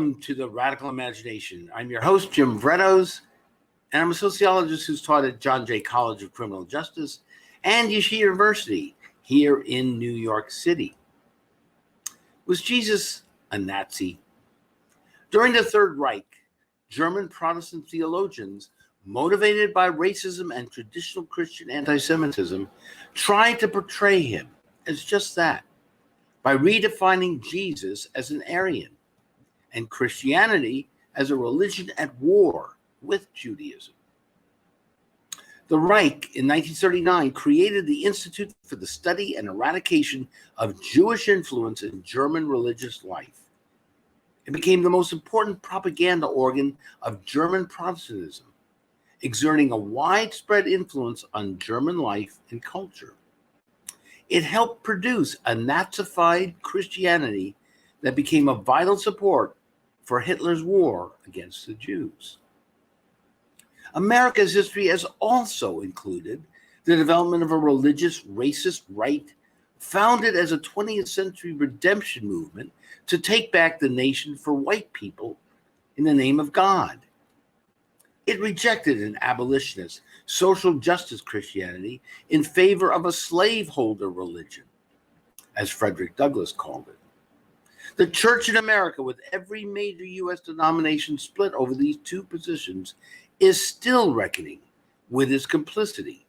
Welcome to the Radical Imagination. I'm your host, Jim Vrettos, and I'm a sociologist who's taught at John Jay College of Criminal Justice and Yeshiva University here in New York City. Was Jesus a Nazi? During the Third Reich, German Protestant theologians, motivated by racism and traditional Christian anti-Semitism, tried to portray him as just that by redefining Jesus as an Aryan and Christianity as a religion at war with Judaism. The Reich in 1939 created the Institute for the Study and Eradication of Jewish Influence in German Religious Life. It became the most important propaganda organ of German Protestantism, exerting a widespread influence on German life and culture. It helped produce a Nazified Christianity that became a vital support for Hitler's war against the Jews. America's history has also included the development of a religious racist right founded as a 20th century redemption movement to take back the nation for white people in the name of God. It rejected an abolitionist, social justice Christianity in favor of a slaveholder religion, as Frederick Douglass called it. The church in America, with every major U.S. denomination split over these two positions, is still reckoning with its complicity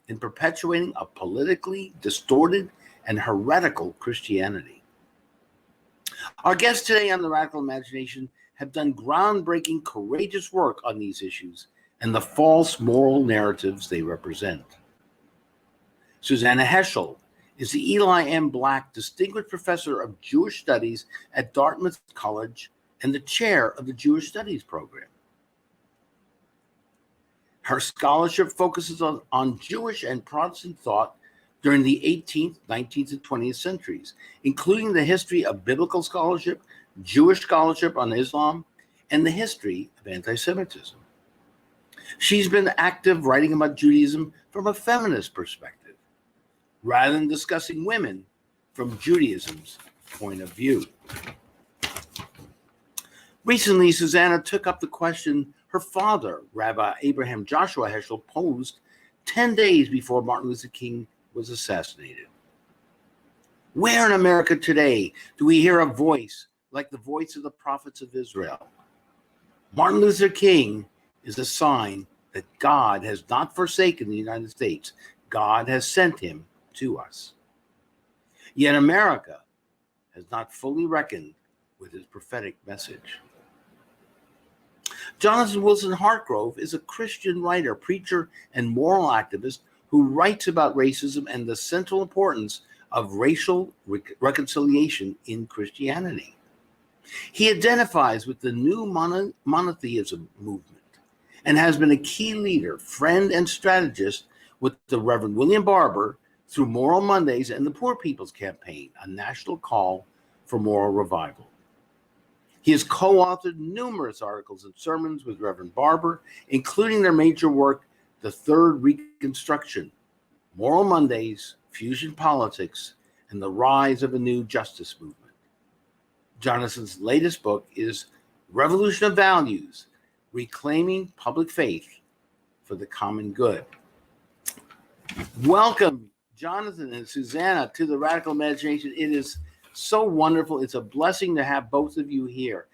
in perpetuating a politically distorted and heretical Christianity. Our guests today on the Radical Imagination have done groundbreaking, courageous work on these issues and the false moral narratives they represent. Susannah Heschel is the Eli M. Black Distinguished Professor of Jewish Studies at Dartmouth College and the chair of the Jewish Studies program. Her scholarship focuses on Jewish and Protestant thought during the 18th, 19th, and 20th centuries, including the history of biblical scholarship, Jewish scholarship on Islam, and the history of anti-Semitism. She's been active writing about Judaism from a feminist perspective, rather than discussing women from Judaism's point of view. Recently, Susannah took up the question her father, Rabbi Abraham Joshua Heschel, posed 10 days before Martin Luther King was assassinated. Where in America today do we hear a voice like the voice of the prophets of Israel? Martin Luther King is a sign that God has not forsaken the United States. God has sent him to us. Yet America has not fully reckoned with his prophetic message. Jonathan Wilson-Hartgrove is a Christian writer, preacher, and moral activist who writes about racism and the central importance of racial reconciliation in Christianity. He identifies with the new monotheism movement and has been a key leader, friend, and strategist with the Reverend William Barber through Moral Mondays and the Poor People's Campaign, a national call for moral revival. He has co-authored numerous articles and sermons with Reverend Barber, including their major work, The Third Reconstruction, Moral Mondays, Fusion Politics, and the Rise of a New Justice Movement. Jonathan's latest book is Revolution of Values, Reclaiming Public Faith for the Common Good. Welcome, Jonathan and Susannah, to the Radical Imagination. It is so wonderful. It's a blessing to have both of you here.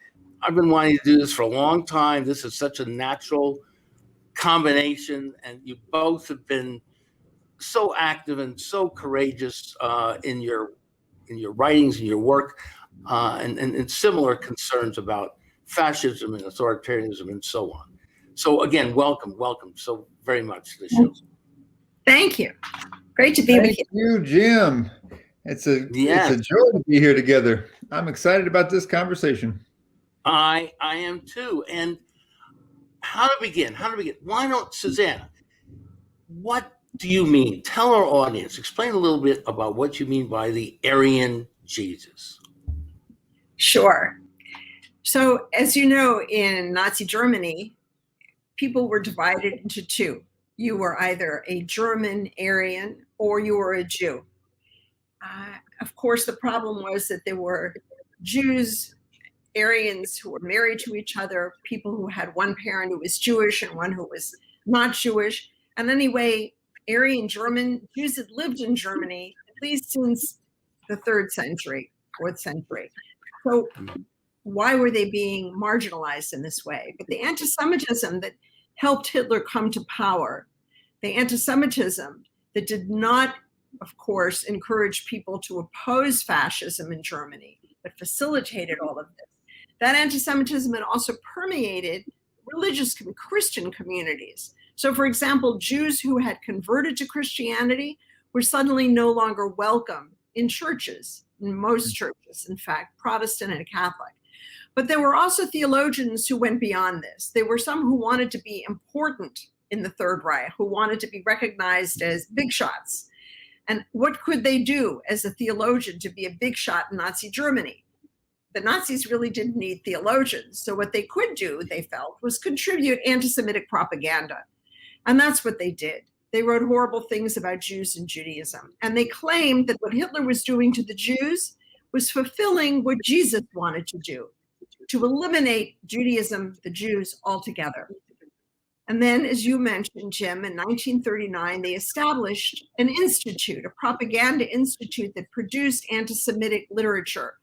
I've been wanting to do this for a long time. This is such a natural combination, and you both have been so active and so courageous in your writings and your work, and similar concerns about fascism and authoritarianism and so on. So again, welcome so very much to the show. Thank you. Great to be with you. Thank you, Jim. It's a joy to be here together. I'm excited about this conversation. I am too. And how to begin? Why don't, Susannah, what do you mean? Tell our audience, explain a little bit about what you mean by the Aryan Jesus. Sure. So, as you know, in Nazi Germany, people were divided into two. You were either a German Aryan or you were a Jew. Of course, the problem was that there were Jews Aryans who were married to each other, people who had one parent who was Jewish and one who was not Jewish. And anyway, Aryan German Jews had lived in Germany at least since the 3rd century, 4th century. So why were they being marginalized in this way? But the anti-Semitism that helped Hitler come to power, the anti-Semitism that did not, of course, encourage people to oppose fascism in Germany, but facilitated all of this. That anti-Semitism had also permeated religious Christian communities. So, for example, Jews who had converted to Christianity were suddenly no longer welcome in churches, in most churches, in fact, Protestant and Catholic. But there were also theologians who went beyond this. There were some who wanted to be important in the Third Reich, who wanted to be recognized as big shots. And what could they do as a theologian to be a big shot in Nazi Germany? The Nazis really didn't need theologians. So what they could do, they felt, was contribute anti-Semitic propaganda. And that's what they did. They wrote horrible things about Jews and Judaism. And they claimed that what Hitler was doing to the Jews was fulfilling what Jesus wanted to do, to eliminate Judaism, the Jews, altogether. And then, as you mentioned, Jim, in 1939, they established an institute, a propaganda institute that produced anti-Semitic literature,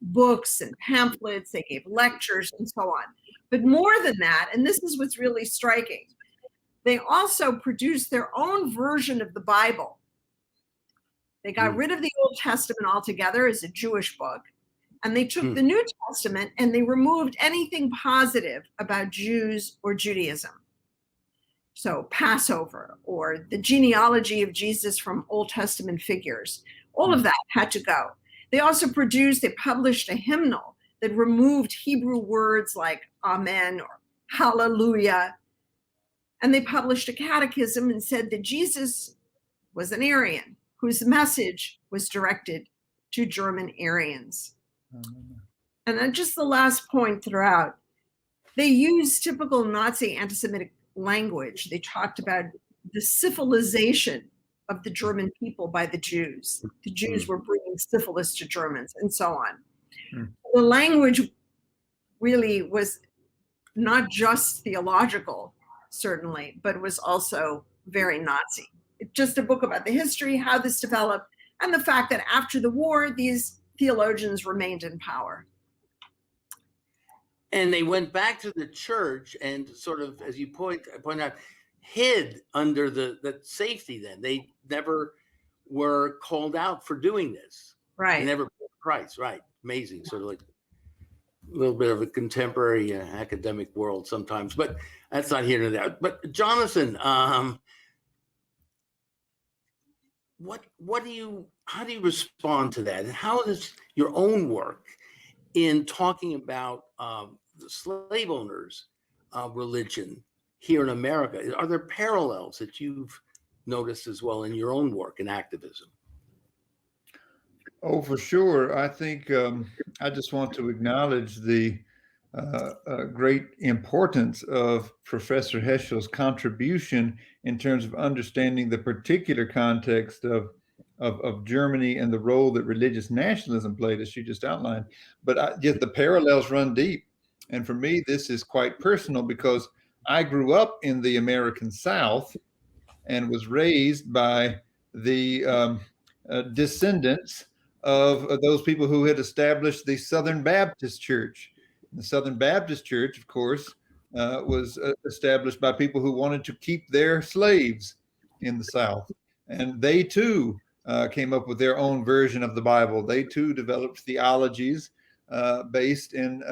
books and pamphlets. They gave lectures and so on. But more than that, and this is what's really striking, they also produced their own version of the Bible. They got rid of the Old Testament altogether as a Jewish book, and they took the New Testament and they removed anything positive about Jews or Judaism. So Passover or the genealogy of Jesus from Old Testament figures, all of that had to go. They also published a hymnal that removed Hebrew words like Amen or Hallelujah. And they published a catechism and said that Jesus was an Aryan whose message was directed to German Aryans. And then just the last point throughout, they used typical Nazi anti-Semitic language. They talked about the civilization of the German people by the Jews. The Jews were bringing syphilis to Germans and so on. The language really was not just theological, certainly, but was also very Nazi. It's just a book about the history, how this developed, and the fact that after the war, these theologians remained in power. And they went back to the church and sort of, as you point out, hid under the safety then. They never were called out for doing this. Right. They never paid the price. Right. Amazing. Sort of like a little bit of a contemporary academic world sometimes, but that's not here nor there. But Jonathan, how do you respond to that? And how does your own work in talking about the slave owners' religion here in America, are there parallels that you've noticed as well in your own work and activism? Oh, for sure. I think I just want to acknowledge the great importance of Professor Heschel's contribution in terms of understanding the particular context of Germany and the role that religious nationalism played, as you just outlined. But yet the parallels run deep. And for me, this is quite personal because I grew up in the American South and was raised by the descendants of those people who had established the Southern Baptist Church. The Southern Baptist Church, of course, was established by people who wanted to keep their slaves in the South. And they too came up with their own version of the Bible. They too developed theologies based in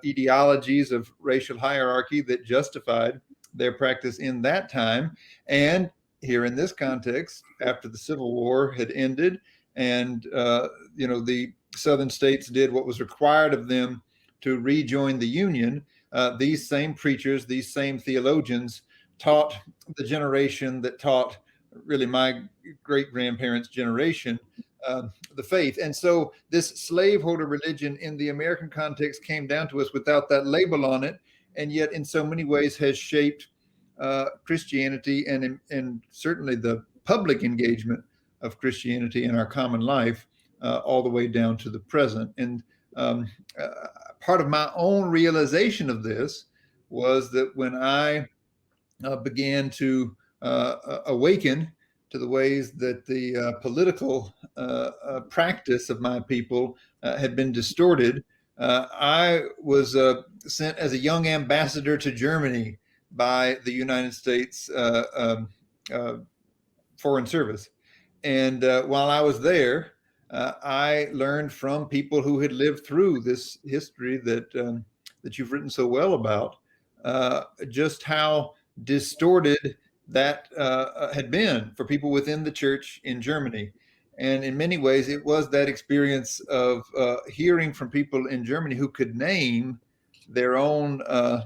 ideologies of racial hierarchy that justified their practice in that time. And here in this context, after the Civil War had ended and the Southern states did what was required of them to rejoin the Union, these same preachers, these same theologians taught the generation that taught really my great-grandparents' generation the faith. And so this slaveholder religion in the American context came down to us without that label on it, and yet in so many ways has shaped Christianity and certainly the public engagement of Christianity in our common life all the way down to the present. And um, uh, part of my own realization of this was that when I began to awaken to the ways that the political practice of my people had been distorted, I was sent as a young ambassador to Germany by the United States Foreign Service. And while I was there, I learned from people who had lived through this history that you've written so well about, just how distorted that had been for people within the church in Germany. And in many ways, it was that experience of hearing from people in Germany who could name their own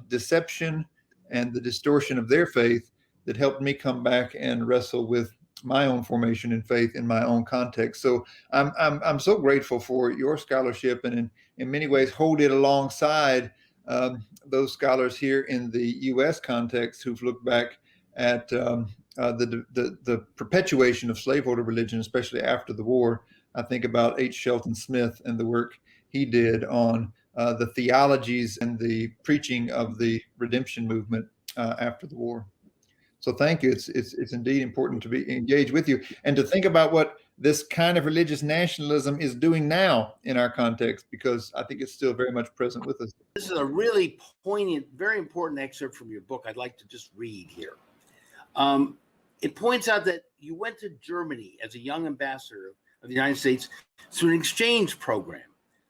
deception and the distortion of their faith that helped me come back and wrestle with my own formation in faith in my own context. So I'm so grateful for your scholarship, and in many ways hold it alongside those scholars here in the U.S. context who've looked back at the perpetuation of slaveholder religion, especially after the war. I think about H. Shelton Smith and the work he did on the theologies and the preaching of the redemption movement after the war. So thank you. It's indeed important to be engaged with you and to think about what this kind of religious nationalism is doing now in our context, because I think it's still very much present with us. This is a really poignant, very important excerpt from your book I'd like to just read here. It points out that you went to Germany as a young ambassador of the United States through an exchange program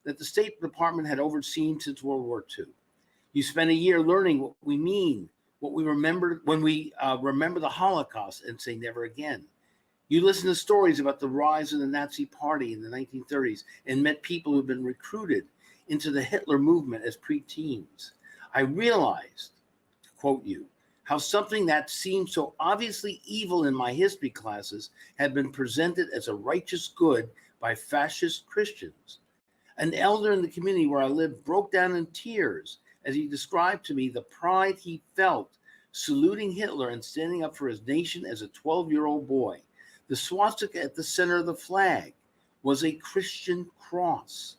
that the State Department had overseen since World War II. You spent a year learning what we mean, what we remember when we remember the Holocaust and say never again. You listened to stories about the rise of the Nazi Party in the 1930s and met people who've been recruited into the Hitler movement as preteens. I realized, to quote you, how something that seemed so obviously evil in my history classes had been presented as a righteous good by fascist Christians. An elder in the community where I lived broke down in tears as he described to me the pride he felt saluting Hitler and standing up for his nation as a 12-year-old boy. The swastika at the center of the flag was a Christian cross,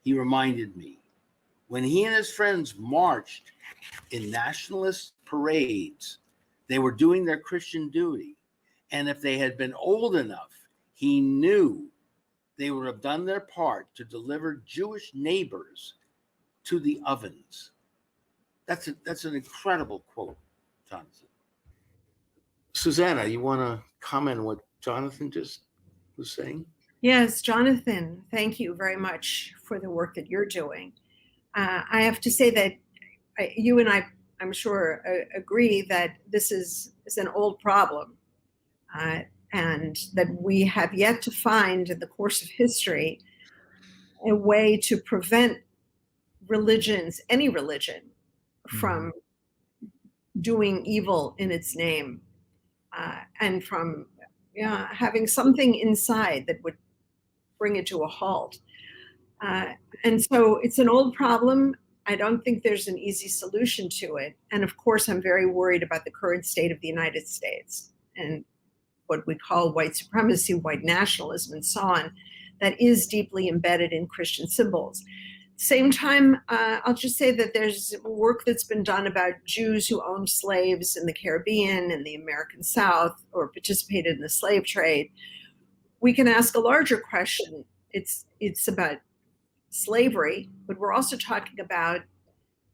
he reminded me. When he and his friends marched in nationalist parades, they were doing their Christian duty. And if they had been old enough, he knew they would have done their part to deliver Jewish neighbors to the ovens. That's an incredible quote, Jonathan. Susannah, you want to comment on what Jonathan just was saying? Yes, Jonathan, thank you very much for the work that you're doing. I have to say that you and I'm sure, agree that this is an old problem, and that we have yet to find in the course of history a way to prevent any religion, from doing evil in its name, and from having something inside that would bring it to a halt. And so it's an old problem. I don't think there's an easy solution to it. And of course, I'm very worried about the current state of the United States and what we call white supremacy, white nationalism, and so on, that is deeply embedded in Christian symbols. Same time, I'll just say that there's work that's been done about Jews who owned slaves in the Caribbean and the American South, or participated in the slave trade. We can ask a larger question. It's about slavery, but we're also talking about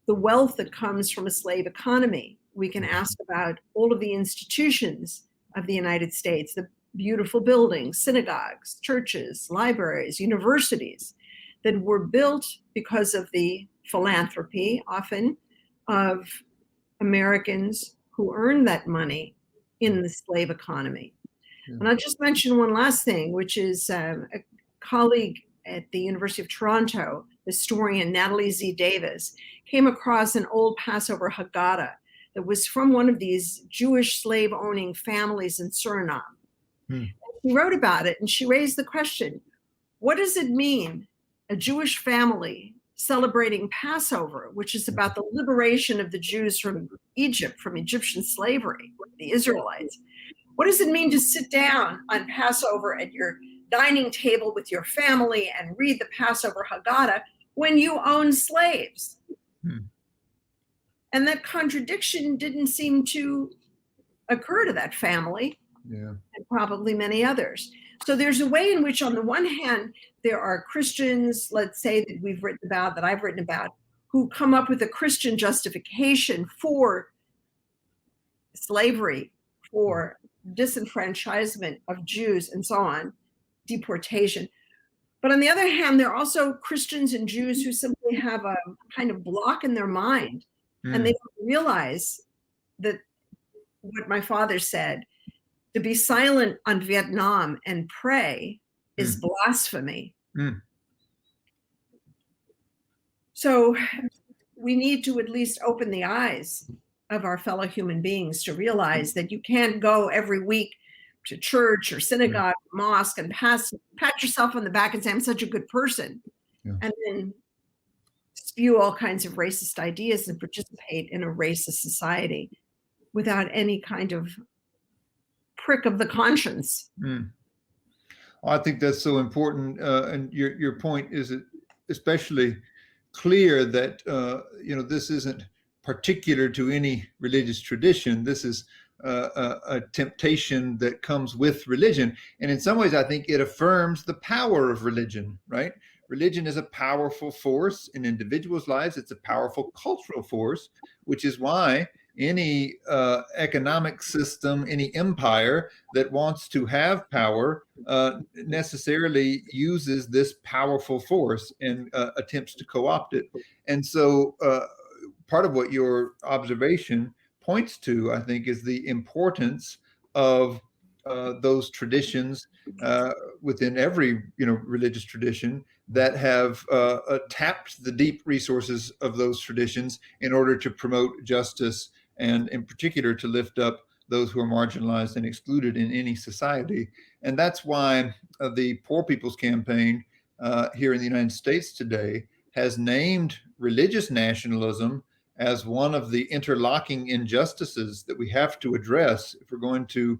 the wealth that comes from a slave economy. We can ask about all of the institutions of the United States, the beautiful buildings, synagogues, churches, libraries, universities that were built because of the philanthropy, often, of Americans who earned that money in the slave economy. And I'll just mention one last thing, which is a colleague at the University of Toronto, historian Natalie Z. Davis, came across an old Passover Haggadah that was from one of these Jewish slave-owning families in Suriname. She wrote about it, and she raised the question, what does it mean, a Jewish family celebrating Passover, which is about the liberation of the Jews from Egypt, from Egyptian slavery, the Israelites? What does it mean to sit down on Passover at your dining table with your family and read the Passover Haggadah when you own slaves? Hmm. And that contradiction didn't seem to occur to that family, Yeah. and probably many others. So there's a way in which, on the one hand, there are Christians, let's say, that I've written about, who come up with a Christian justification for slavery, for disenfranchisement of Jews, and so on, deportation. But on the other hand, there are also Christians and Jews who simply have a kind of block in their mind, and they don't realize that what my father said, to be silent on Vietnam and pray is blasphemy. So we need to at least open the eyes of our fellow human beings to realize that you can't go every week to church or synagogue, or mosque, and pat yourself on the back and say, I'm such a good person. Yeah. And then spew all kinds of racist ideas and participate in a racist society without any kind of prick of the conscience. I think that's so important. And your point is especially clear that, this isn't particular to any religious tradition. This is a temptation that comes with religion. And in some ways, I think it affirms the power of religion, right? Religion is a powerful force in individuals' lives. It's a powerful cultural force, which is why any economic system, any empire that wants to have power necessarily uses this powerful force and attempts to co-opt it. And so part of what your observation points to, I think, is the importance of those traditions within every religious tradition that have tapped the deep resources of those traditions in order to promote justice, and in particular to lift up those who are marginalized and excluded in any society. And that's why the Poor People's Campaign here in the United States today has named religious nationalism as one of the interlocking injustices that we have to address if we're going to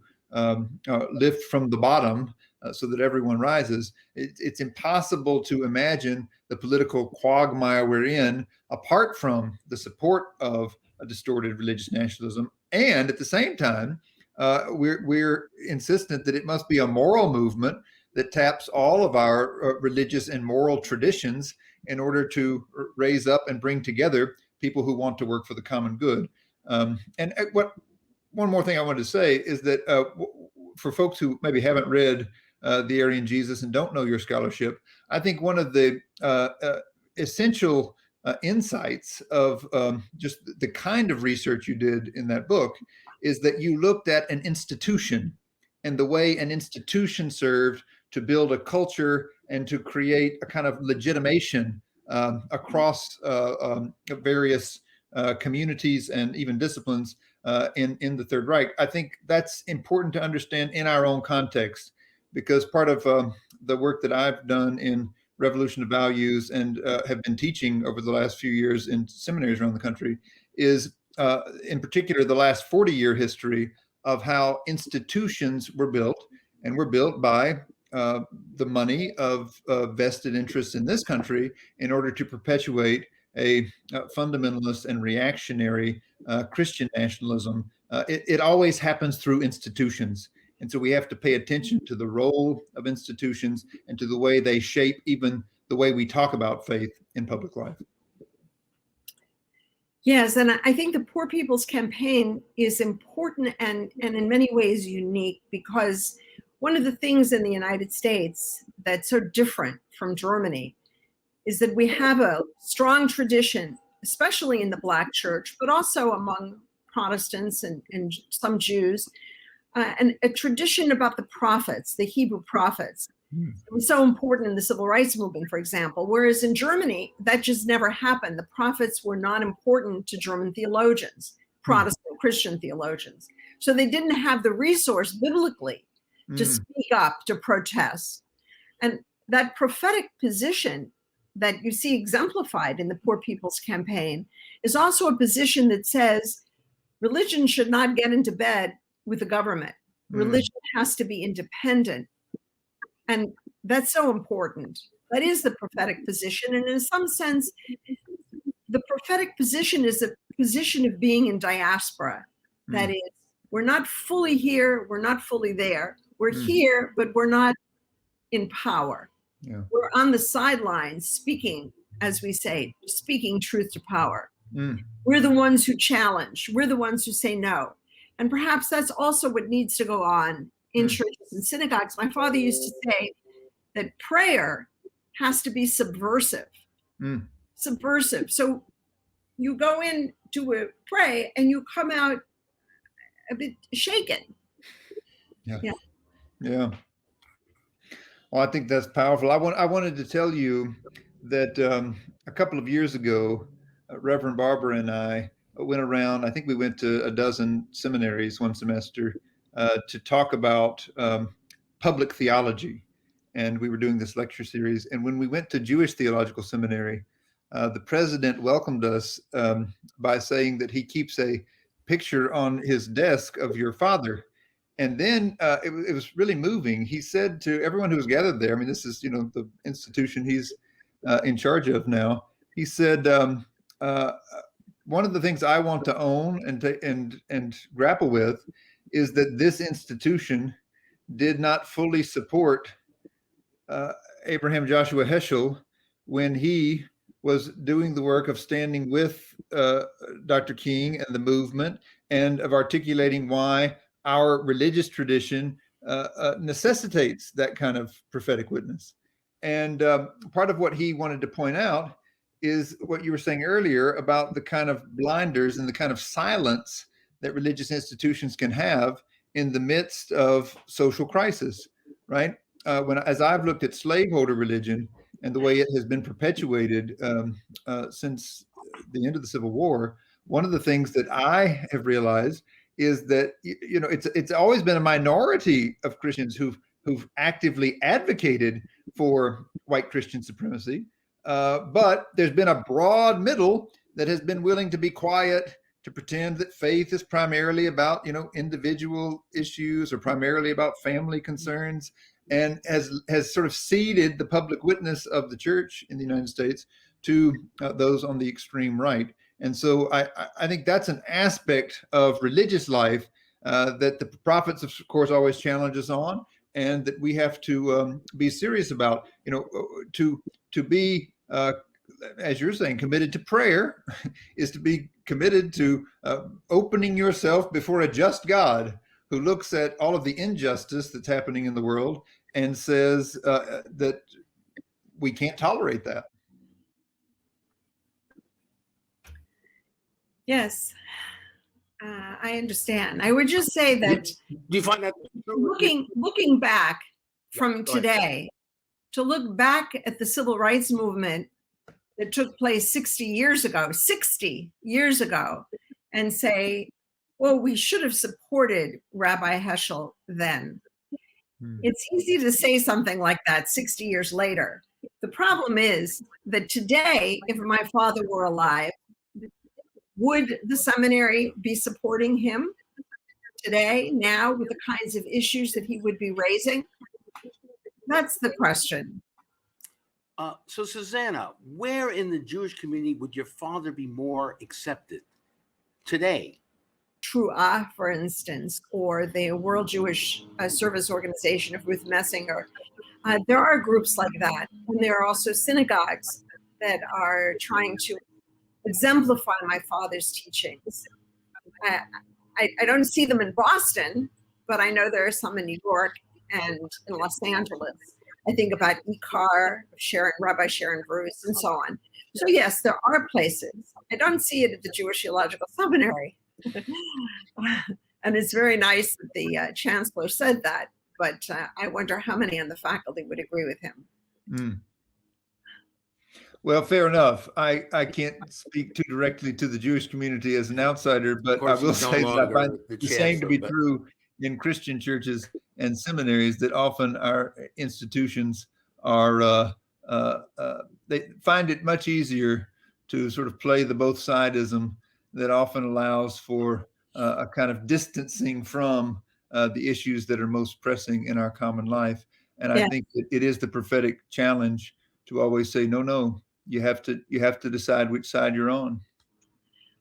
lift from the bottom so that everyone rises. It's impossible to imagine the political quagmire we're in apart from the support of a distorted religious nationalism. And at the same time, we're insistent that it must be a moral movement that taps all of our religious and moral traditions in order to raise up and bring together people who want to work for the common good. And one more thing I wanted to say is that for folks who maybe haven't read The Aryan Jesus and don't know your scholarship, I think one of the essential insights of just the kind of research you did in that book is that you looked at an institution and the way an institution served to build a culture and to create a kind of legitimation across various communities and even disciplines in the Third Reich. I think that's important to understand in our own context, because part of the work that I've done in Revolution of Values and have been teaching over the last few years in seminaries around the country is in particular the last 40-year history of how institutions were built, and were built by the money of vested interests in this country in order to perpetuate a fundamentalist and reactionary Christian nationalism. It always happens through institutions. And so we have to pay attention to the role of institutions and to the way they shape even the way we talk about faith in public life. Yes, and I think the Poor People's Campaign is important and in many ways unique, because one of the things in the United States that's so different from Germany is that we have a strong tradition, especially in the Black church, but also among Protestants and some Jews, and a tradition about the prophets, the Hebrew prophets. It was so important in the civil rights movement, for example, whereas in Germany, that just never happened. The prophets were not important to German theologians, Protestant Christian theologians. So they didn't have the resource biblically to speak up, to protest. And that prophetic position that you see exemplified in the Poor People's Campaign is also a position that says religion should not get into bed with the government. Religion has to be independent. And that's so important. That is the prophetic position. And in some sense, the prophetic position is a position of being in diaspora. That is, we're not fully here, we're not fully there. We're here, but we're not in power. Yeah. We're on the sidelines speaking, as we say, speaking truth to power. We're the ones who challenge. We're the ones who say no. And perhaps that's also what needs to go on in churches and synagogues. My father used to say that prayer has to be subversive. Subversive. So you go in to pray and you come out a bit shaken. Yeah. Well, I think that's powerful. I wanted to tell you that a couple of years ago, Reverend Barbara and I went around. I think we went to a dozen seminaries one semester to talk about public theology. And we were doing this lecture series. And when we went to Jewish Theological Seminary, the president welcomed us by saying that he keeps a picture on his desk of your father. And then it was really moving. He said to everyone who was gathered there, I mean, this is, the institution he's in charge of now. He said, one of the things I want to own and grapple with is that this institution did not fully support Abraham Joshua Heschel when he was doing the work of standing with Dr. King and the movement and of articulating why our religious tradition necessitates that kind of prophetic witness. And part of what he wanted to point out is what you were saying earlier about the kind of blinders and the kind of silence that religious institutions can have in the midst of social crisis, right? As I've looked at slaveholder religion and the way it has been perpetuated since the end of the Civil War, one of the things that I have realized is that it's always been a minority of Christians who've actively advocated for white Christian supremacy, but there's been a broad middle that has been willing to be quiet, to pretend that faith is primarily about individual issues or primarily about family concerns, and has sort of ceded the public witness of the church in the United States to those on the extreme right. And so I think that's an aspect of religious life that the prophets, of course, always challenge us on, and that we have to be serious about. To be, as you're saying, committed to prayer is to be committed to opening yourself before a just God who looks at all of the injustice that's happening in the world and says that we can't tolerate that. Yes, I understand. I would just say that Do you find that looking back from go ahead. today, to look back at the civil rights movement that took place 60 years ago, and say, well, we should have supported Rabbi Heschel then. It's easy to say something like that 60 years later. The problem is that today, if my father were alive, would the seminary be supporting him today, now, with the kinds of issues that he would be raising? That's the question. So, Susannah, where in the Jewish community would your father be more accepted today? Truah, for instance, or the World Jewish Service Organization of Ruth Messinger. There are groups like that. And there are also synagogues that are trying to exemplify my father's teachings. I don't see them in Boston, but I know there are some in New York and in Los Angeles. I think about Ikar, Rabbi Sharon Bruce, and so on. So yes, there are places. I don't see it at the Jewish Theological Seminary. And it's very nice that the chancellor said that, but I wonder how many on the faculty would agree with him. Well, fair enough. I can't speak too directly to the Jewish community as an outsider, but I will say that I find the same to be true in Christian churches and seminaries, that often our institutions are, they find it much easier to sort of play the both-sidism that often allows for a kind of distancing from the issues that are most pressing in our common life. And I think that it is the prophetic challenge to always say, no, you have to decide which side you're on.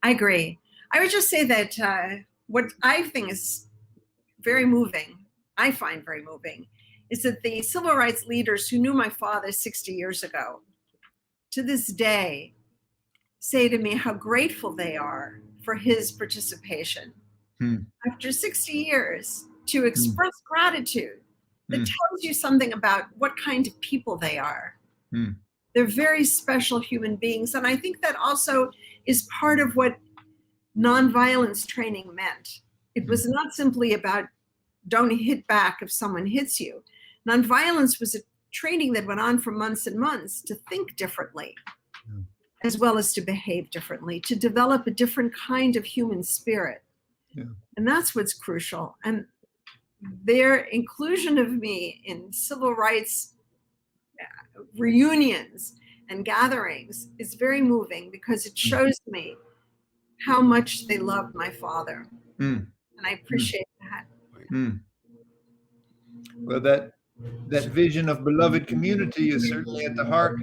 I agree. I would just say that what I think is very moving, I find very moving, is that the civil rights leaders who knew my father 60 years ago, to this day, say to me how grateful they are for his participation. After 60 years, to express gratitude, that tells you something about what kind of people they are. They're very special human beings. And I think that also is part of what nonviolence training meant. It was not simply about don't hit back if someone hits you. Nonviolence was a training that went on for months and months to think differently, as well as to behave differently, to develop a different kind of human spirit. And that's what's crucial. And their inclusion of me in civil rights reunions and gatherings is very moving, because it shows me how much they loved my father. And I appreciate that. Well, that vision of beloved community is certainly at the heart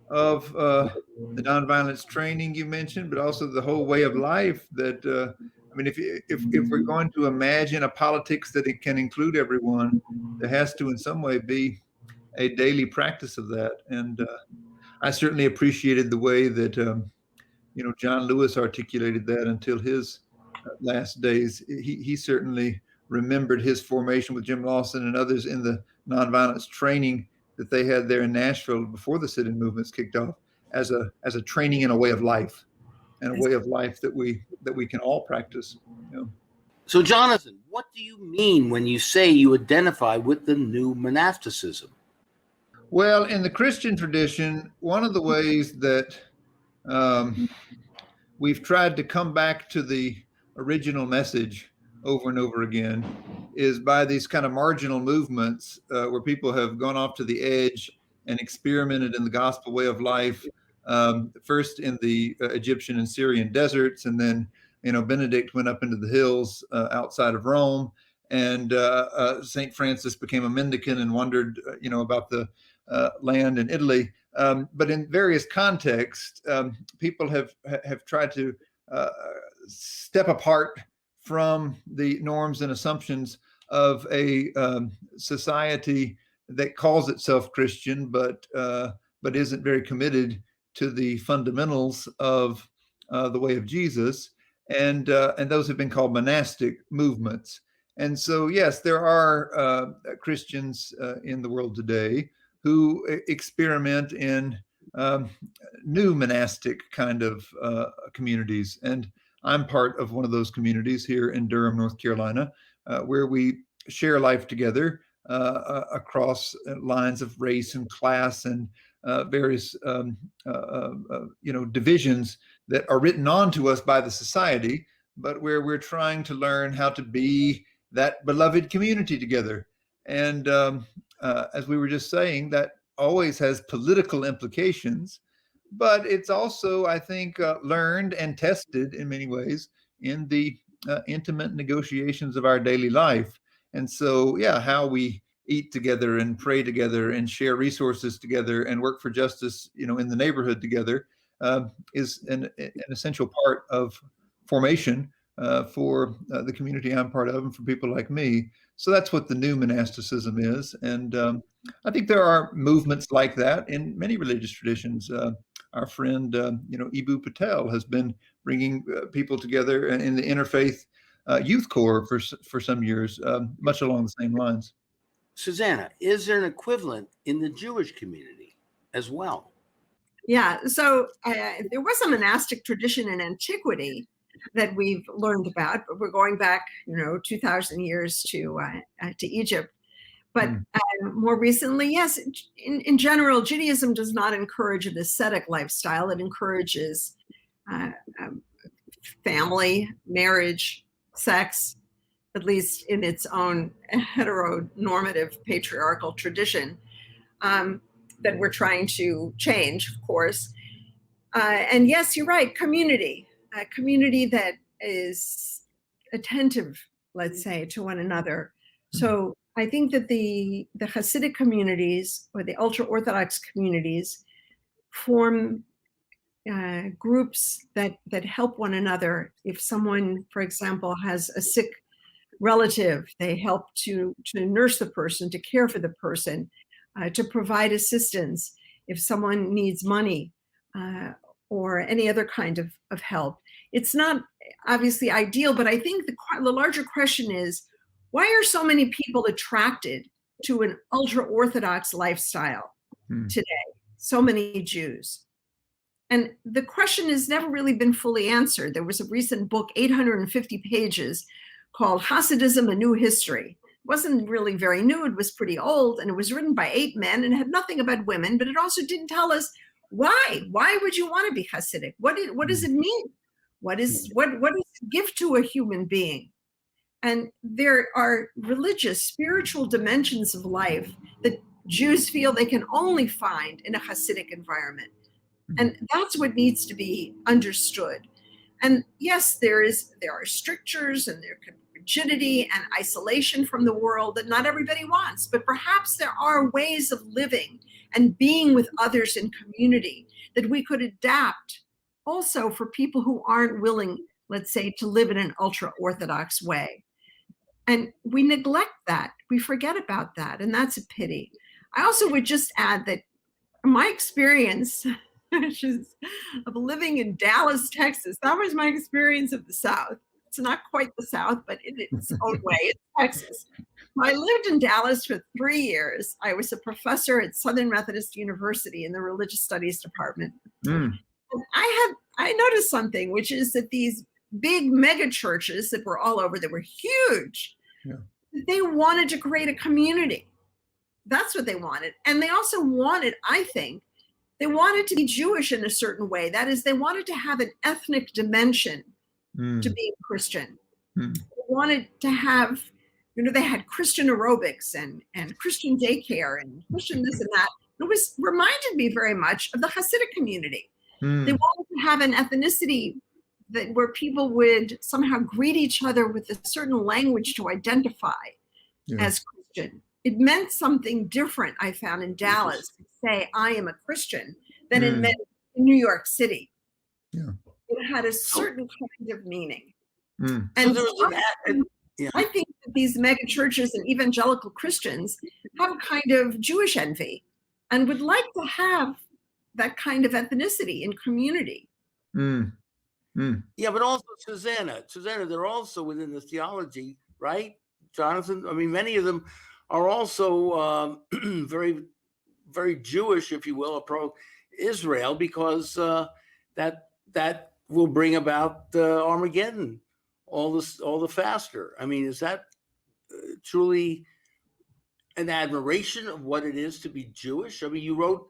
of the nonviolence training you mentioned, but also the whole way of life that, I mean, if we're going to imagine a politics that it can include everyone, there has to in some way be a daily practice of that. And I certainly appreciated the way that, John Lewis articulated that until his last days. He certainly remembered his formation with Jim Lawson and others in the nonviolence training that they had there in Nashville before the sit-in movements kicked off as a training in a way of life, and a way of life that we can all practice. So, Jonathan, what do you mean when you say you identify with the new monasticism? Well, in the Christian tradition, one of the ways that we've tried to come back to the original message over and over again is by these kind of marginal movements where people have gone off to the edge and experimented in the gospel way of life, first in the Egyptian and Syrian deserts, and then Benedict went up into the hills outside of Rome, and St. Francis became a mendicant and wondered about the land in Italy. But in various contexts, people have tried to step apart from the norms and assumptions of a society that calls itself Christian, but isn't very committed to the fundamentals of the way of Jesus, and those have been called monastic movements. And so, yes, there are Christians in the world today who experiment in new monastic kind of communities. And I'm part of one of those communities here in Durham, North Carolina, where we share life together across lines of race and class and various divisions that are written onto us by the society, but where we're trying to learn how to be that beloved community together. And as we were just saying, that always has political implications, but it's also, I think, learned and tested in many ways in the intimate negotiations of our daily life. And so, yeah, how we eat together and pray together and share resources together and work for justice, in the neighborhood together, is an essential part of formation for the community I'm part of and for people like me. So that's what the new monasticism is. And I think there are movements like that in many religious traditions. Our friend, Ibu Patel has been bringing people together in the interfaith youth corps for some years, much along the same lines. Susannah, is there an equivalent in the Jewish community as well? Yeah, so there was a monastic tradition in antiquity that we've learned about, but we're going back, 2,000 years to Egypt. But more recently, yes, in general, Judaism does not encourage an ascetic lifestyle. It encourages family, marriage, sex, at least in its own heteronormative patriarchal tradition that we're trying to change, of course. And yes, you're right, community, a community that is attentive, let's say, to one another. So I think that the Hasidic communities or the ultra-Orthodox communities form groups that help one another. If someone, for example, has a sick relative, they help to nurse the person, to care for the person, to provide assistance if someone needs money or any other kind of help. It's not obviously ideal, but I think the larger question is, why are so many people attracted to an ultra-Orthodox lifestyle today? So many Jews. And the question has never really been fully answered. There was a recent book, 850 pages, called Hasidism, A New History. It wasn't really very new. It was pretty old, and it was written by 8 men and had nothing about women, but it also didn't tell us why. Why would you want to be Hasidic? What does it mean? What does it give to a human being? And there are religious, spiritual dimensions of life that Jews feel they can only find in a Hasidic environment. And that's what needs to be understood. And yes, there are strictures and there can be rigidity and isolation from the world that not everybody wants, but perhaps there are ways of living and being with others in community that we could adapt also for people who aren't willing, let's say, to live in an ultra-Orthodox way. And we neglect that. We forget about that. And that's a pity. I also would just add that my experience of living in Dallas, Texas, that was my experience of the South. It's not quite the South, but in its own way, it's Texas. I lived in Dallas for 3 years. I was a professor at Southern Methodist University in the Religious Studies department. And I noticed something, which is that these big mega churches that were all over, that were huge, they wanted to create a community. That's what they wanted. And they also wanted, I think, they wanted to be Jewish in a certain way. That is, they wanted to have an ethnic dimension to being Christian. They wanted to have, they had Christian aerobics and Christian daycare and Christian this and that. It reminded me very much of the Hasidic community. They wanted to have an ethnicity where people would somehow greet each other with a certain language to identify as Christian. It meant something different, I found, in Dallas to say I am a Christian than it meant in New York City. It had a certain kind of meaning. And so I think that these mega churches and evangelical Christians have a kind of Jewish envy and would like to have that kind of ethnicity in community. Yeah, but also Susannah, they're also within the theology, right, Jonathan? I mean, many of them are also very, very Jewish, if you will, pro-Israel, because that will bring about Armageddon all the faster. I mean, is that truly an admiration of what it is to be Jewish? I mean, you wrote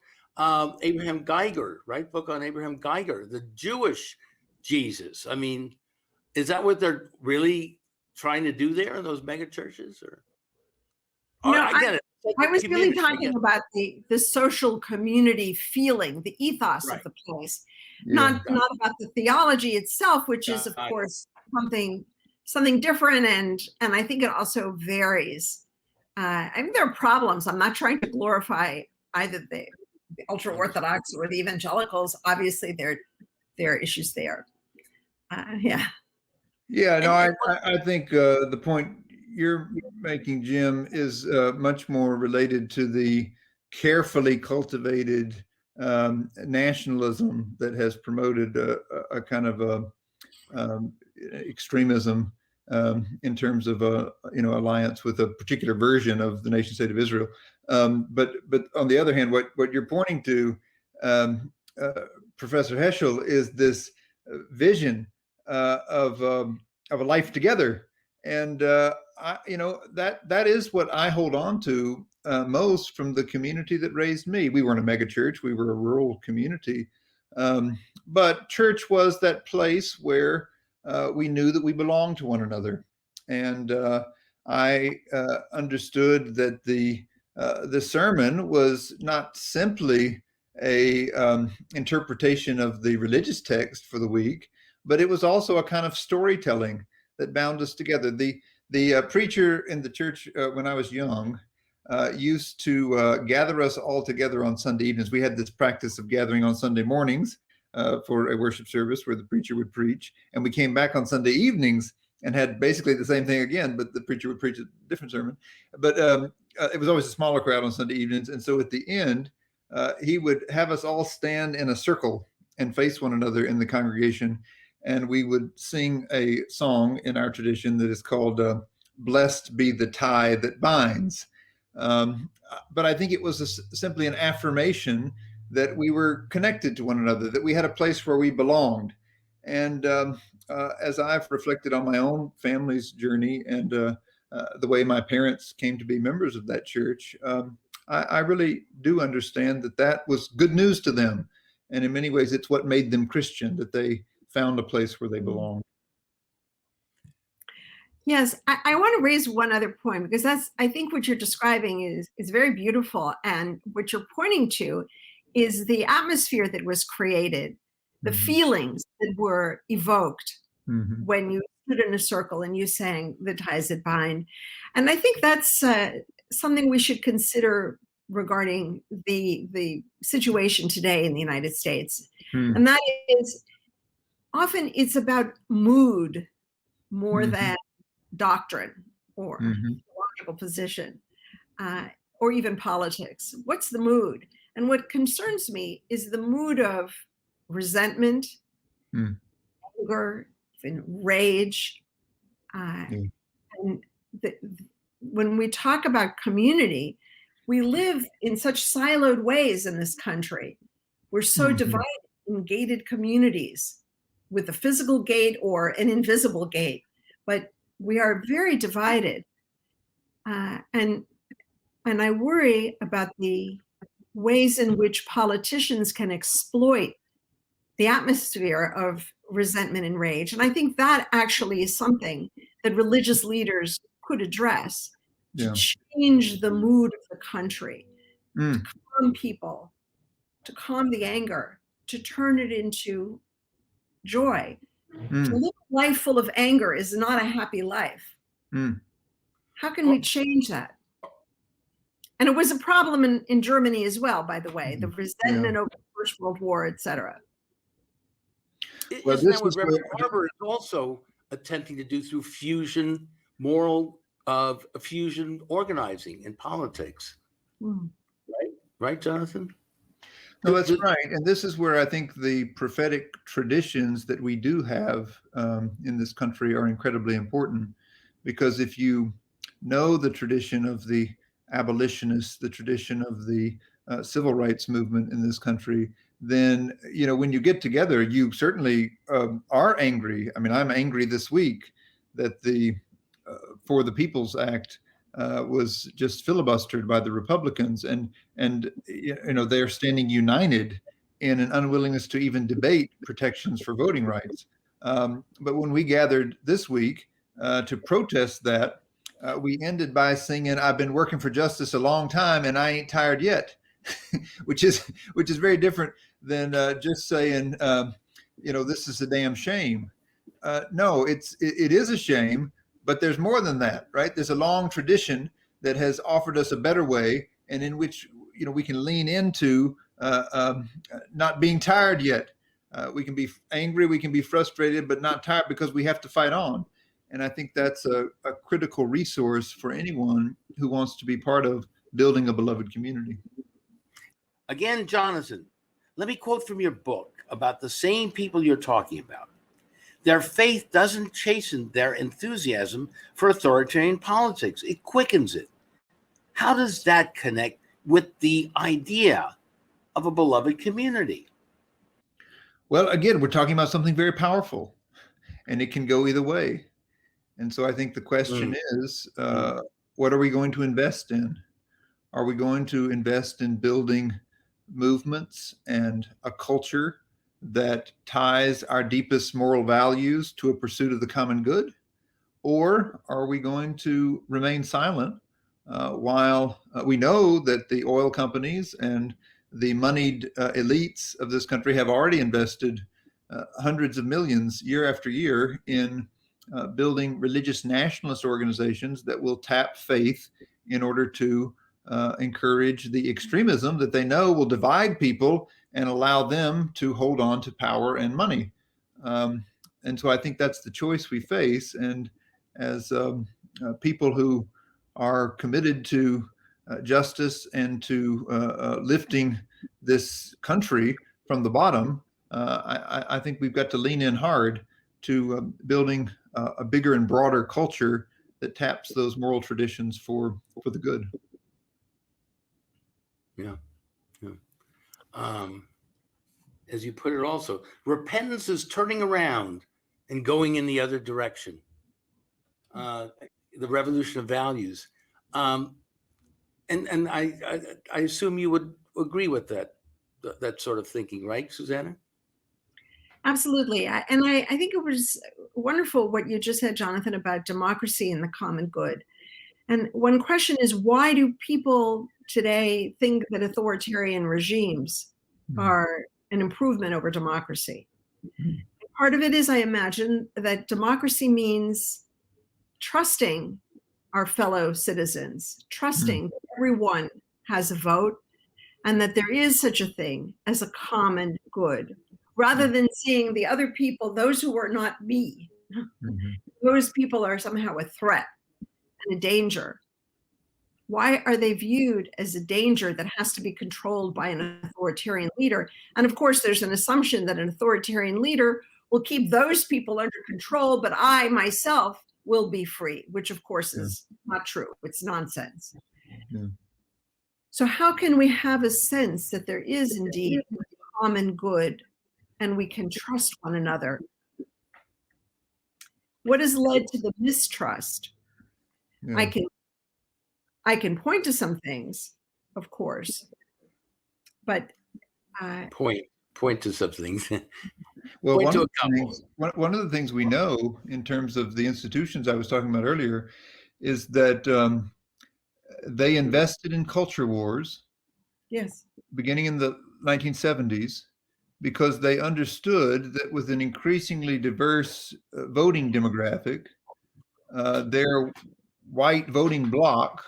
Abraham Geiger, right? Book on Abraham Geiger, the Jewish Jesus. I mean, is that what they're really trying to do there in those mega churches? Or no, I get it. I was really talking about the social community feeling, the ethos of the place, not about the theology itself, which is, of course, something different. And I think it also varies. I mean, there are problems. I'm not trying to glorify either the ultra-Orthodox or the evangelicals. Obviously, there are issues there. No, I think the point you're making, Jim, is much more related to the carefully cultivated nationalism that has promoted a kind of extremism in terms of alliance with a particular version of the nation state of Israel. But on the other hand, what you're pointing to, Professor Heschel, is this vision of a life together, and that is what I hold on to most from the community that raised me. We weren't a mega church; we were a rural community, but church was that place where we knew that we belonged to one another, and I understood that the sermon was not simply a interpretation of the religious text for the week, but it was also a kind of storytelling that bound us together. The The preacher in the church when I was young used to gather us all together on Sunday evenings. We had this practice of gathering on Sunday mornings for a worship service where the preacher would preach. And we came back on Sunday evenings and had basically the same thing again, but the preacher would preach a different sermon. But it was always a smaller crowd on Sunday evenings. And so at the end, he would have us all stand in a circle and face one another in the congregation. And we would sing a song in our tradition that is called Blessed Be the Tie That Binds. But I think it was simply an affirmation that we were connected to one another, that we had a place where we belonged. And as I've reflected on my own family's journey and the way my parents came to be members of that church, I really do understand that that was good news to them. And in many ways, it's what made them Christian, that they found a place where they belonged. Yes, I want to raise one other point, because I think what you're describing is very beautiful. And what you're pointing to is the atmosphere that was created, the feelings that were evoked when you stood in a circle and you sang The Ties That Bind. And I think that's something we should consider regarding the situation today in the United States. And that is, often it's about mood more than doctrine or theological position or even politics. What's the mood? And what concerns me is the mood of resentment, anger, even rage. And when we talk about community, we live in such siloed ways in this country. We're so divided in gated communities with a physical gate or an invisible gate, but we are very divided. And I worry about the ways in which politicians can exploit the atmosphere of resentment and rage. And I think that actually is something that religious leaders could address to change the mood of the country, to calm people, to calm the anger, to turn it into joy. To live a life full of anger is not a happy life. How can we change that? And it was a problem in Germany as well, by the way, the resentment over the First World War, etc. Well, isn't that what Reverend Barber is also attempting to do through fusion, moral fusion organizing in politics? Right, Jonathan? No, that's right. And this is where I think the prophetic traditions that we do have in this country are incredibly important. Because if you know the tradition of the abolitionists, the tradition of the civil rights movement in this country, then, you know, when you get together, you certainly are angry. I mean, I'm angry this week that the For the People's Act was just filibustered by the Republicans, and you know, they're standing united in an unwillingness to even debate protections for voting rights. But when we gathered this week to protest that, we ended by singing, "I've been working for justice a long time and I ain't tired yet," which is very different than just saying, you know, this is a damn shame. No, it is a shame. But there's more than that, right? There's a long tradition that has offered us a better way, and in which, you know, we can lean into not being tired yet. We can be angry, we can be frustrated, but not tired, because we have to fight on. And I think that's a critical resource for anyone who wants to be part of building a beloved community. Again, Jonathan, let me quote from your book about the same people you're talking about. Their faith doesn't chasten their enthusiasm for authoritarian politics. It quickens it. How does that connect with the idea of a beloved community? Well, again, we're talking about something very powerful, and it can go either way. And so I think the question is, what are we going to invest in? Are we going to invest in building movements and a culture that ties our deepest moral values to a pursuit of the common good? Or are we going to remain silent while we know that the oil companies and the moneyed elites of this country have already invested hundreds of millions year after year in building religious nationalist organizations that will tap faith in order to encourage the extremism that they know will divide people and allow them to hold on to power and money. And so I think that's the choice we face. And as people who are committed to justice and to lifting this country from the bottom, I think we've got to lean in hard to building a bigger and broader culture that taps those moral traditions for the good. Yeah. As you put it also, repentance is turning around and going in the other direction. The revolution of values. And I assume you would agree with that sort of thinking, right, Susannah? Absolutely. I think it was wonderful what you just said, Jonathan, about democracy and the common good. And one question is, why do people today think that authoritarian regimes are an improvement over democracy? Part of it is, I imagine, that democracy means trusting our fellow citizens, trusting that everyone has a vote and that there is such a thing as a common good, rather than seeing the other people, those who are not me, those people are somehow a threat and a danger. Why are they viewed as a danger that has to be controlled by an authoritarian leader? And of course, there's an assumption that an authoritarian leader will keep those people under control, but I myself will be free, which of course is not true. It's nonsense. Yeah. So how can we have a sense that there is indeed a common good and we can trust one another? What has led to the mistrust? Yeah. I can point to some things, of course, but point to some things. Well, Point one of the things we know in terms of the institutions I was talking about earlier is that they invested in culture wars, yes, beginning in the 1970s, because they understood that with an increasingly diverse voting demographic, their white voting bloc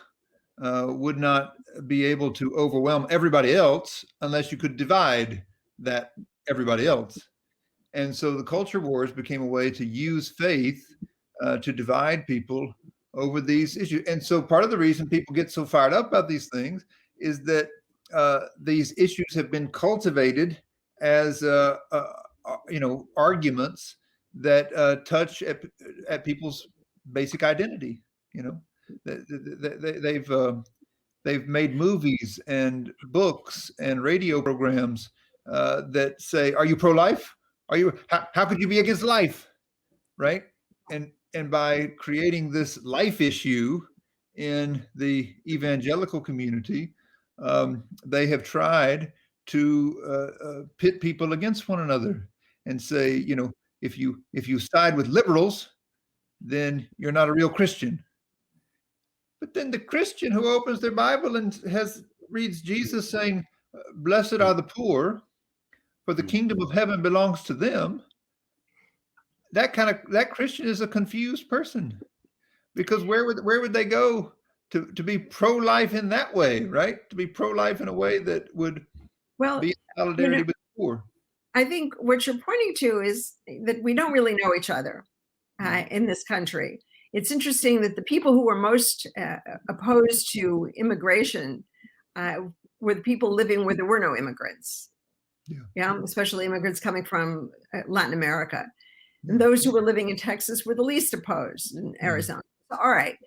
would not be able to overwhelm everybody else unless you could divide that everybody else. And so the culture wars became a way to use faith to divide people over these issues. And so part of the reason people get so fired up about these things is that these issues have been cultivated as arguments that touch at people's basic identity. They've made movies and books and radio programs that say, "Are you pro-life? How could you be against life?" Right? And by creating this life issue in the evangelical community, they have tried to pit people against one another and say, if you side with liberals, then you're not a real Christian. But then the Christian who opens their Bible and reads Jesus saying, "Blessed are the poor, for the kingdom of heaven belongs to them," that Christian is a confused person, because where would they go to be pro-life in that way, right? To be pro-life in a way that would be in solidarity with the poor. I think what you're pointing to is that we don't really know each other in this country. It's interesting that the people who were most opposed to immigration were the people living where there were no immigrants. Yeah, especially immigrants coming from Latin America. And those who were living in Texas were the least opposed, in Arizona. So, all right.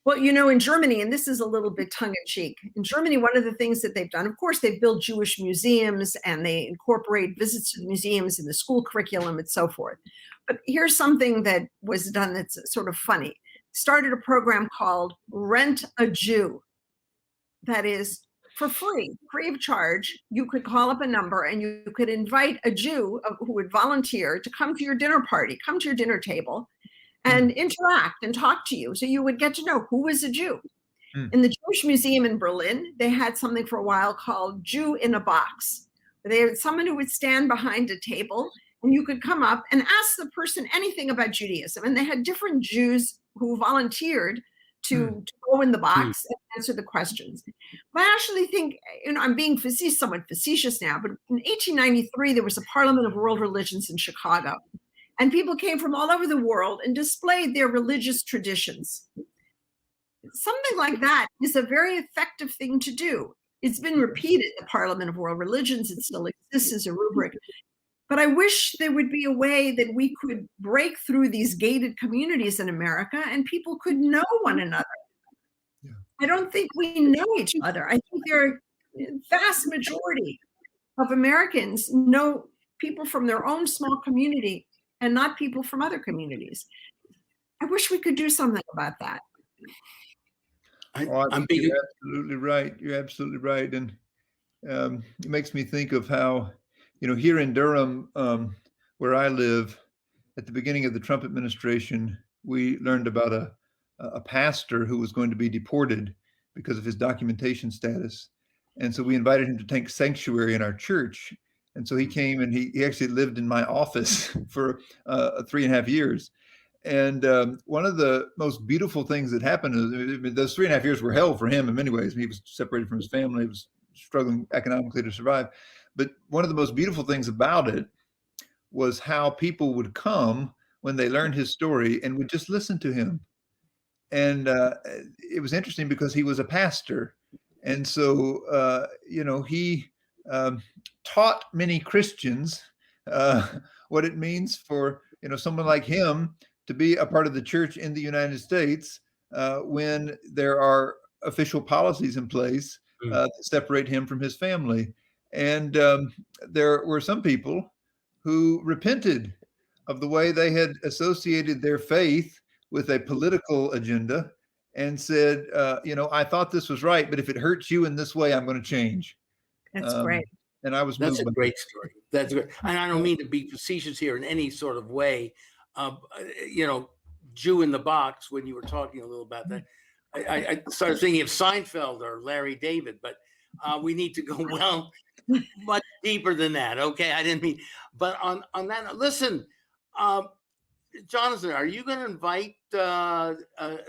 Well, in Germany, and this is a little bit tongue-in-cheek, in Germany, one of the things that they've done, of course, they've built Jewish museums and they incorporate visits to the museums in the school curriculum and so forth. But here's something that was done that's sort of funny. Started a program called Rent a Jew. That is, for free of charge, you could call up a number and you could invite a Jew who would volunteer to come to your dinner party, come to your dinner table, and interact and talk to you. So you would get to know who was a Jew. In the Jewish Museum in Berlin, they had something for a while called Jew in a Box. They had someone who would stand behind a table and you could come up and ask the person anything about Judaism. And they had different Jews who volunteered to go in the box and answer the questions. But I actually think, I'm being somewhat facetious now, but in 1893, there was a Parliament of World Religions in Chicago. And people came from all over the world and displayed their religious traditions. Something like that is a very effective thing to do. It's been repeated, the Parliament of World Religions. It still exists as a rubric. But I wish there would be a way that we could break through these gated communities in America and people could know one another. Yeah. I don't think we know each other. I think there are a vast majority of Americans know people from their own small community and not people from other communities. I wish we could do something about that. You're absolutely right. You're absolutely right. And it makes me think of how, here in Durham, where I live, at the beginning of the Trump administration, we learned about a pastor who was going to be deported because of his documentation status. And so we invited him to take sanctuary in our church. And so he came and he actually lived in my office for 3.5 years. And one of the most beautiful things that happened is those 3.5 years were hell for him in many ways. He was separated from his family. He was struggling economically to survive. But one of the most beautiful things about it was how people would come when they learned his story and would just listen to him. And it was interesting because he was a pastor. And so, he taught many Christians what it means for, someone like him to be a part of the church in the United States when there are official policies in place that separate him from his family. And there were some people who repented of the way they had associated their faith with a political agenda and said, I thought this was right, but if it hurts you in this way, I'm going to change. That's great. And I was That's moved a great story. That's great. And I don't mean to be facetious here in any sort of way. Jew in the box, when you were talking a little about that, I started thinking of Seinfeld or Larry David, but we need to go much deeper than that. Okay. I didn't mean, but on that, listen, Jonathan, are you going to invite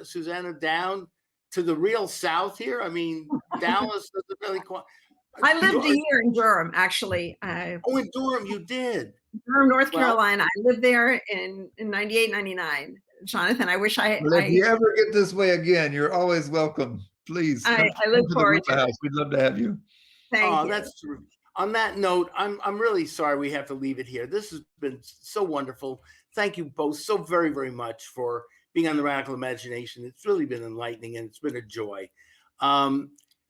Susannah down to the real South here? I mean, Dallas doesn't really quite. I lived a year in Durham, actually. In Durham, you did? Durham, North Carolina. I lived there in 98, 99. Jonathan, I wish I... Well, if you ever get this way again, you're always welcome. Please. I look forward to it. We'd love to have you. Thank you. That's terrific. On that note, I'm really sorry we have to leave it here. This has been so wonderful. Thank you both so very, very much for being on the Radical Imagination. It's really been enlightening and it's been a joy.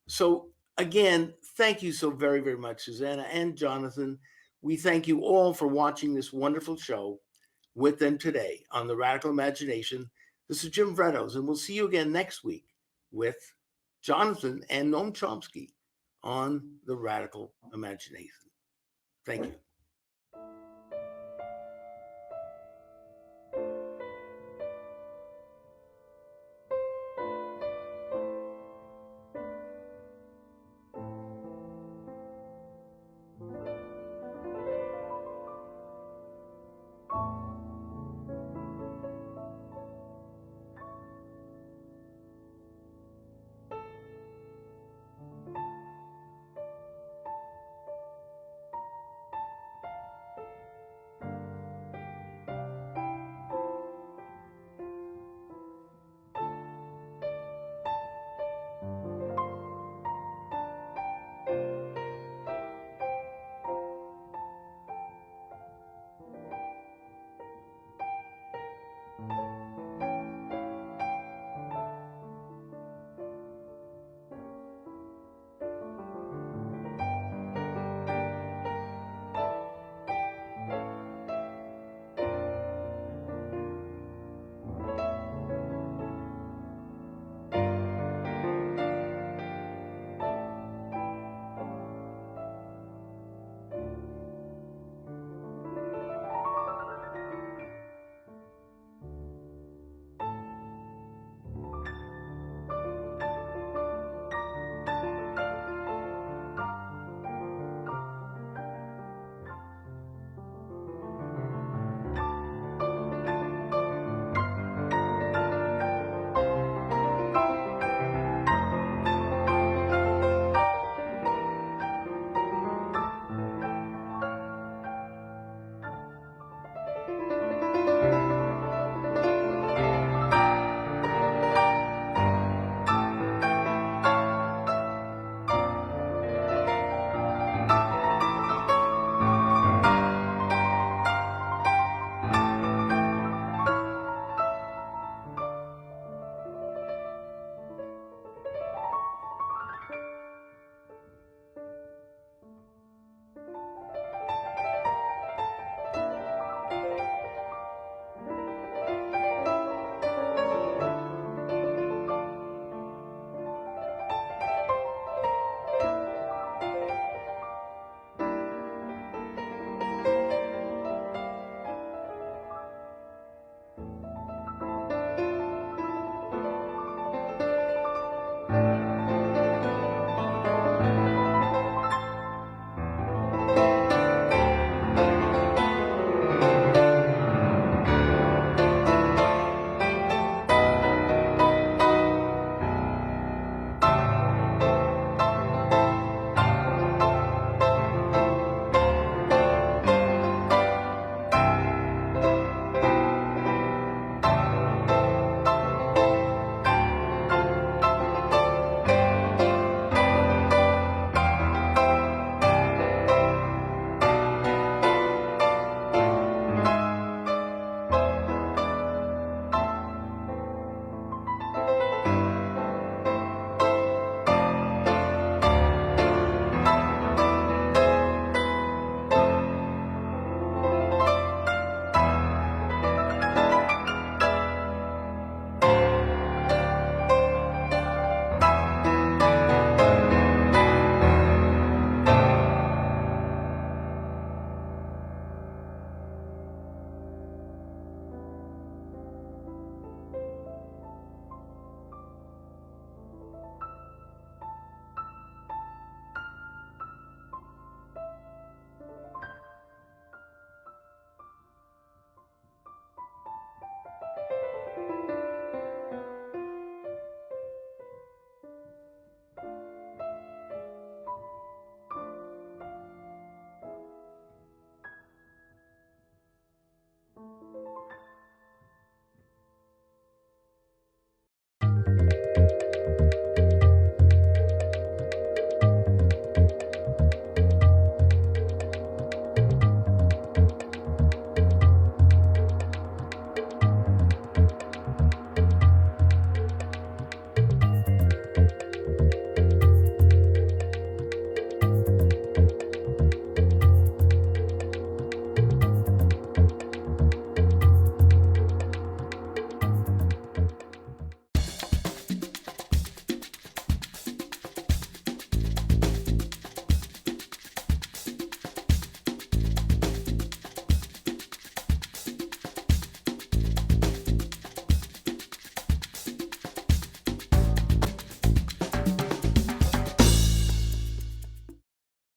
So again, thank you so very, very much, Susannah and Jonathan. We thank you all for watching this wonderful show with them today on the Radical Imagination. This is Jim Vrettos, and we'll see you again next week with Jonathan and Noam Chomsky on the Radical Imagination. Thank you.